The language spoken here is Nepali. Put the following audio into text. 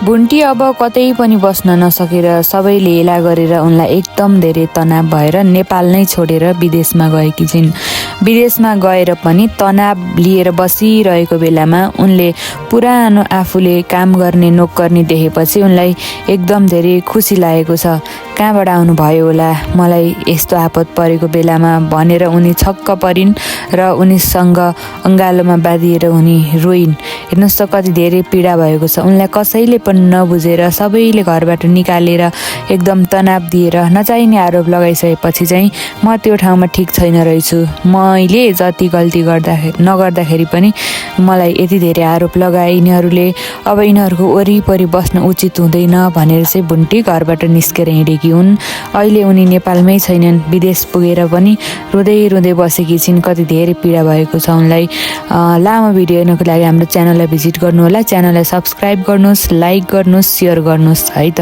बुन्टी अब कतै पनि बस्न नसकेर सबैले हेला गरेर उनलाई एकदम धेरै तनाव भएर नेपाल नै छोडेर विदेशमा गएकी छिन्। विदेशमा गएर पनि तनाव लिएर बसिरहेको बेलामा उनले पुरानो आफूले काम गर्ने नोकर्नी देखेपछि उनलाई एकदम धेरै खुसी लागेको छ। कहाँबाट आउनुभयो होला, मलाई यस्तो आपत परेको बेलामा भनेर उनी छक्क परिन् र उनीसँग अङ्गालोमा बाँधिएर उनी रोइन्। हेर्नुहोस् त कति धेरै पीडा भएको छ। उनलाई कसैले पनि नबुझेर सबैले घरबाट निकालेर एकदम तनाव दिएर नचाहिने आरोप लगाइसकेपछि चाहिँ म त्यो ठाउँमा ठिक छैन रहेछु, मैले जति गल्ती नगर्दाखेरि पनि मलाई यति धेरै आरोप लगाए यिनीहरूले, अब यिनीहरूको वरिपरि बस्न उचित हुँदैन भनेर चाहिँ बुन्टी घरबाट निस्केर हिँडेकी हुन्। अहिले उनी नेपालमै छैनन्, विदेश पुगेर पनि रुँदै रुँदै बसेकी छिन्। कति धेरै पीडा भएको छ उनलाई। लामो भिडियो हेर्नको लागि हाम्रो च्यानललाई भिजिट गर्नुहोला, च्यानललाई सब्सक्राइब गर्नुहोस्, लाइक गर्नुहोस्, सेयर गर्नुहोस् है त।